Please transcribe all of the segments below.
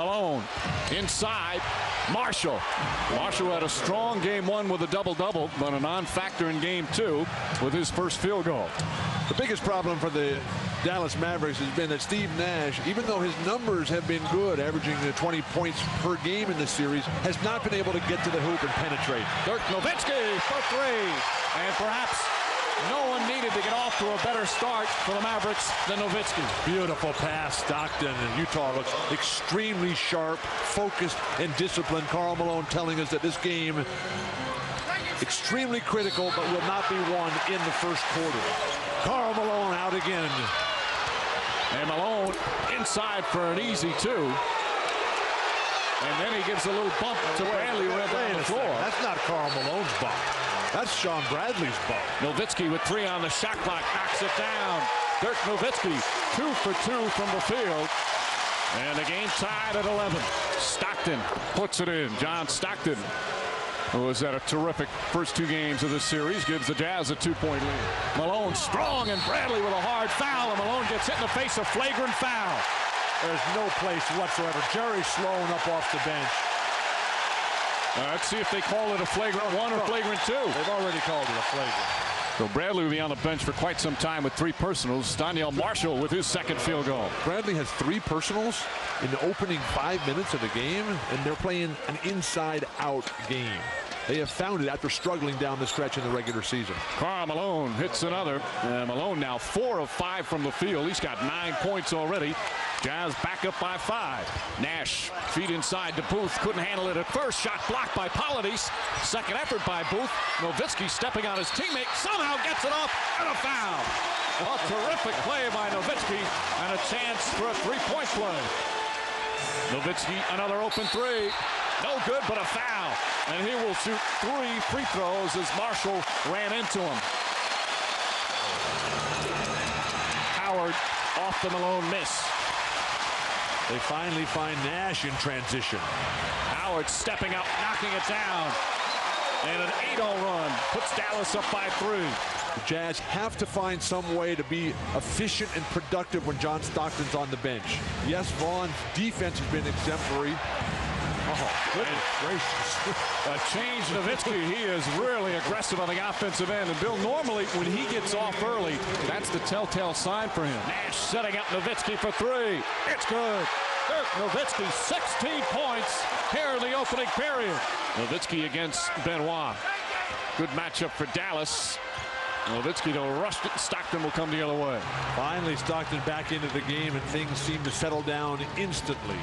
Malone inside. Marshall had a strong game one with a double-double, but a non-factor in game two with his first field goal. The biggest problem for the Dallas Mavericks has been that Steve Nash, even though his numbers have been good, averaging 20 points per game in this series, has not been able to get to the hoop and penetrate. Dirk Nowitzki for three, and perhaps no one needed to get off to a better start for the Mavericks than Nowitzki. Beautiful pass, Stockton, and Utah looks extremely sharp, focused, and disciplined. Karl Malone telling us that this game extremely critical, but will not be won in the first quarter. Karl Malone out again. And Malone inside for an easy two. And then he gives a little bump to Bradley right down the floor. That's not Karl Malone's bump. That's Sean Bradley's bump. Nowitzki with three on the shot clock, knocks it down. Dirk Nowitzki 2 for 2 from the field. And the game tied at 11. Stockton puts it in. John Stockton, who has had a terrific first two games of this series, gives the Jazz a 2-point lead. Malone strong, and Bradley with a hard foul, and Malone gets hit in the face, a flagrant foul. There's no place whatsoever. Jerry Sloan up off the bench. Let's see if they call it a flagrant one or flagrant two. They've already called it a flagrant. So Bradley will be on the bench for quite some time with 3 personals. Donyell Marshall with his second field goal. Bradley has 3 personals in the opening 5 minutes of the game, and they're playing an inside-out game. They have found it after struggling down the stretch in the regular season. Karl Malone hits another. Malone now 4 of 5 from the field. He's got 9 points already. Jazz back up by 5. Nash feet inside to Booth. Couldn't handle it at first. Shot blocked by Polides. Second effort by Booth. Nowitzki stepping on his teammate. Somehow gets it up and a foul. A terrific play by Nowitzki and a chance for a 3-point play. Nowitzki another open 3. No good, but a foul. And he will shoot 3 free throws as Marshall ran into him. Howard off the Malone miss. They finally find Nash in transition. Howard stepping up, knocking it down. And an 8-0 run puts Dallas up by 3. The Jazz have to find some way to be efficient and productive when John Stockton's on the bench. Yes, Vaughn's defense has been exemplary. Oh, goodness gracious. A change Nowitzki. He is really aggressive on the offensive end. And Bill, normally when he gets off early, that's the telltale sign for him. Nash setting up Nowitzki for 3. It's good. Dirk Nowitzki, 16 points here in the opening period. Nowitzki against Benoit. Good matchup for Dallas. Nowitzki to rush it. Stockton will come the other way. Finally, Stockton back into the game, and things seem to settle down instantly.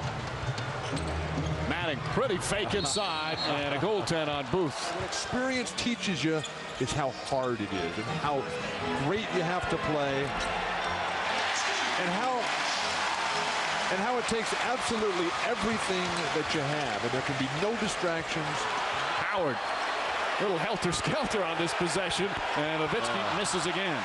Manning, pretty fake inside, and a goaltend on Booth. What experience teaches you is how hard it is, and how great you have to play, and how it takes absolutely everything that you have, and there can be no distractions. Howard, little helter-skelter on this possession, and Nowitzki misses again.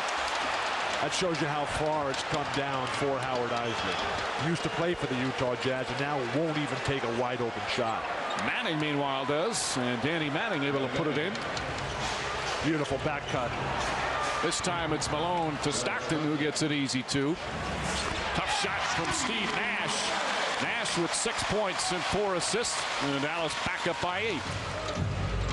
That shows you how far it's come down for Howard Eisley. He used to play for the Utah Jazz and now won't even take a wide open shot. Manning, meanwhile, does, and Danny Manning able to put it in. Beautiful back cut. This time it's Malone to Stockton, who gets it easy too. Tough shot from Steve Nash. Nash with 6 points and 4 assists, and Dallas back up by 8.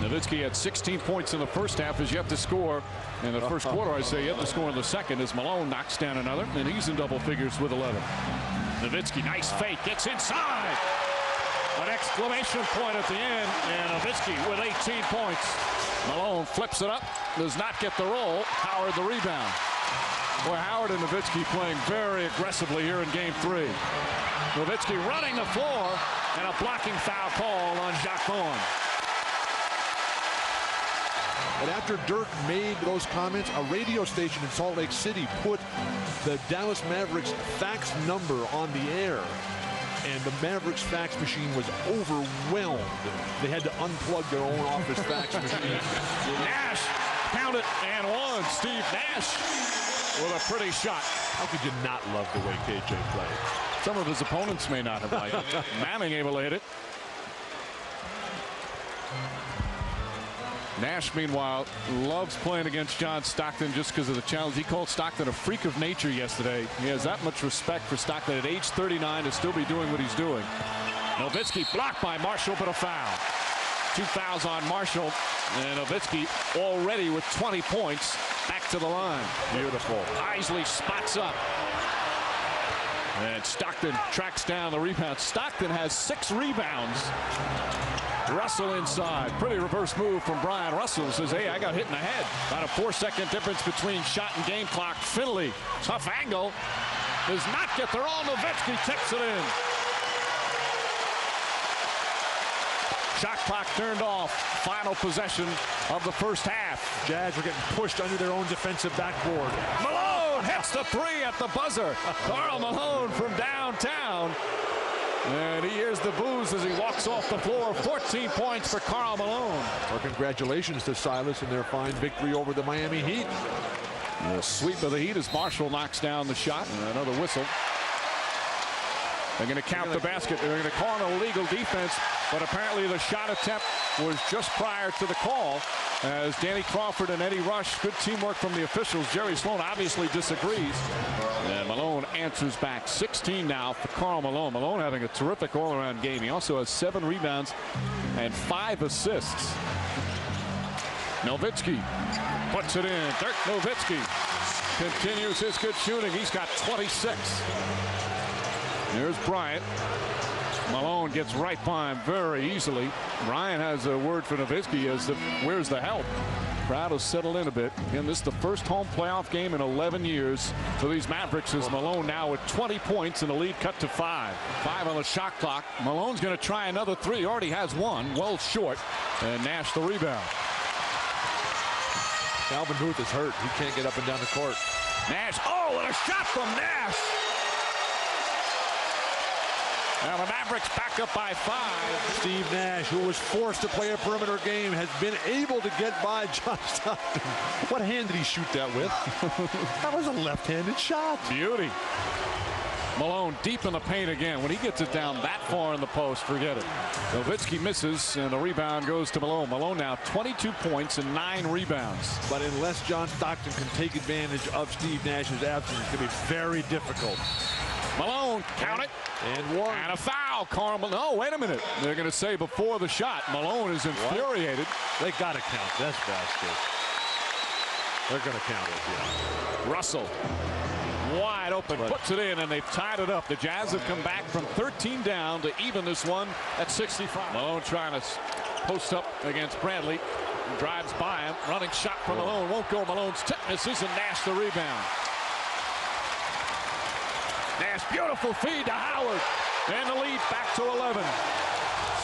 Nowitzki had 16 points in the first half, as yet to score in the first quarter. I say yet to score in the second, as Malone knocks down another, and he's in double figures with 11. Nowitzki, nice fake, gets inside. An exclamation point at the end, and Nowitzki with 18 points. Malone flips it up, does not get the roll. Howard the rebound. Boy, Howard and Nowitzki playing very aggressively here in game 3. Nowitzki running the floor, and a blocking foul call on Jacques Vaughn. And after Dirk made those comments, a radio station in Salt Lake City put the Dallas Mavericks fax number on the air, and the Mavericks fax machine was overwhelmed. They had to unplug their own office fax machine. Nash, count it, and one. Steve Nash with a pretty shot. How could you not love the way KJ played? Some of his opponents may not have liked it. Manning able to hit it. Nash, meanwhile, loves playing against John Stockton just because of the challenge. He called Stockton a freak of nature yesterday. He has that much respect for Stockton at age 39 to still be doing what he's doing. Nowitzki blocked by Marshall, but a foul. 2 fouls on Marshall, and Nowitzki already with 20 points. Back to the line. Beautiful. Isley spots up. And Stockton tracks down the rebound. Stockton has 6 rebounds. Russell inside. Pretty reverse move from Brian Russell. Says, hey, I got hit in the head. About a 4-second difference between shot and game clock. Finley, tough angle. Does not get there. All Nowitzki tips it in. Shot clock turned off. Final possession of the first half. Jazz are getting pushed under their own defensive backboard. Malone hits the 3 at the buzzer. Karl Malone from downtown. And he hears the boos as he walks off the floor. 14 points for Karl Malone. Well, congratulations to Silas in their fine victory over the Miami Heat. The sweep of the Heat as Marshall knocks down the shot. And another whistle. They're going to count the basket. They're going to call an illegal defense, but apparently the shot attempt was just prior to the call, as Danny Crawford and Eddie Rush, good teamwork from the officials. Jerry Sloan obviously disagrees, and Malone answers back. 16 now for Karl Malone. Malone having a terrific all-around game. He also has 7 rebounds and 5 assists. Nowitzki puts it in. Dirk Nowitzki continues his good shooting. He's got 26. Here's Bryant. Malone gets right by him very easily. Ryan has a word for Nowitzki as to where's the help. Crowd has settled in a bit. Again, this is the first home playoff game in 11 years for these Mavericks, as Malone now with 20 points and the lead cut to 5. 5 on the shot clock. Malone's going to try another 3. He already has 1. Well short. And Nash the rebound. Alvin Booth is hurt. He can't get up and down the court. Nash. Oh, and a shot from Nash. Now the Mavericks back up by 5. Steve Nash, who was forced to play a perimeter game, has been able to get by John Stockton. What hand did he shoot that with? That was a left-handed shot. Beauty. Malone deep in the paint again. When he gets it down that far in the post, forget it. Nowitzki misses, and the rebound goes to Malone. Malone now 22 points and 9 rebounds. But unless John Stockton can take advantage of Steve Nash's absence, it's going to be very difficult. Malone, count it. And 1. And a foul. Karl Malone. No, wait a minute. They're going to say before the shot. Malone is infuriated. They got to count this basket. They're going to count it, yeah. Russell. Wide open, puts it in, and they've tied it up. The Jazz have come back from 13 down to even this one at 65. Malone trying to post up against Bradley. Drives by him. Running shot from Malone. Won't go. Malone's tip misses, and Nash the rebound. Nash, beautiful feed to Howard. And the lead back to 11.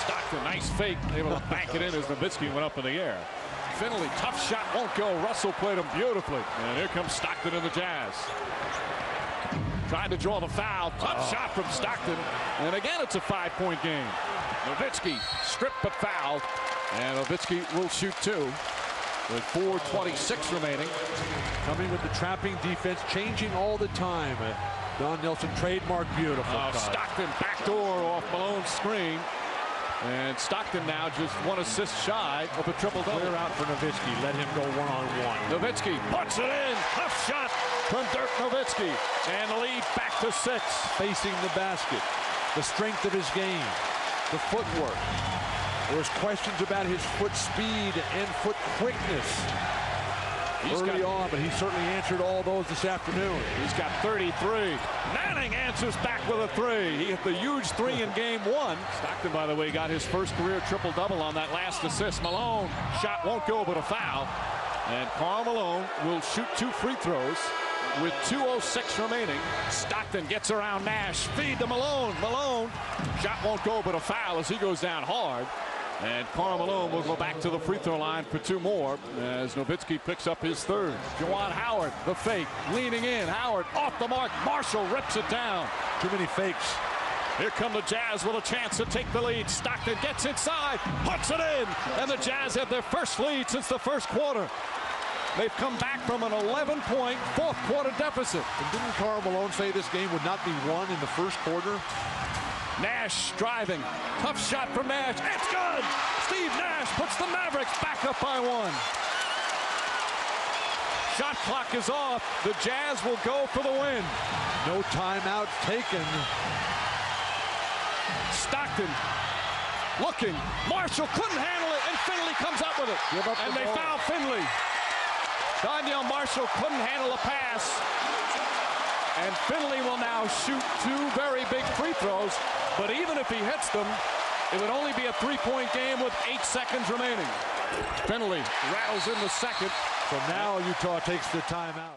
Stockton, nice fake. Able to bank it in as Nowitzki went up in the air. Finley, tough shot, won't go. Russell played him beautifully. And here comes Stockton and the Jazz. Trying to draw the foul. Tough shot from Stockton. And again, it's a 5-point game. Nowitzki stripped but fouled. And Nowitzki will shoot 2 with 4:26 remaining. Coming with the trapping defense, changing all the time. Don Nelson trademark, beautiful. Stockton backdoor off Malone's screen. And Stockton now just 1 assist shy of a triple-double. Clear out for Nowitzki. Let him go one-on-one. Nowitzki puts it in. Tough shot from Dirk Nowitzki. And the lead back to 6. Facing the basket. The strength of his game. The footwork. There was questions about his foot speed and foot quickness early on, but he certainly answered all those this afternoon. He's got 33. Manning answers back with a 3. He hit the huge 3 in game 1. Stockton, by the way, got his first career triple-double on that last assist. Malone, shot won't go, but a foul. And Karl Malone will shoot 2 free throws with 2:06 remaining. Stockton gets around Nash. Feed to Malone. Malone, shot won't go, but a foul as he goes down hard. And Karl Malone will go back to the free throw line for 2 more as Nowitzki picks up his 3rd. Juwan Howard, the fake, leaning in. Howard off the mark. Marshall rips it down. Too many fakes. Here come the Jazz with a chance to take the lead. Stockton gets inside, puts it in, and the Jazz have their first lead since the first quarter. They've come back from an 11-point fourth-quarter deficit. And didn't Karl Malone say this game would not be won in the first quarter? Nash driving. Tough shot from Nash. It's good! Steve Nash puts the Mavericks back up by 1. Shot clock is off. The Jazz will go for the win. No timeout taken. Stockton looking. Marshall couldn't handle it, and Finley comes up with it. And they foul Finley. Donyell Marshall couldn't handle a pass. And Finley will now shoot 2 very big free throws. But even if he hits them, it would only be a 3-point game with 8 seconds remaining. Finley rattles in the second. So now Utah takes the timeout.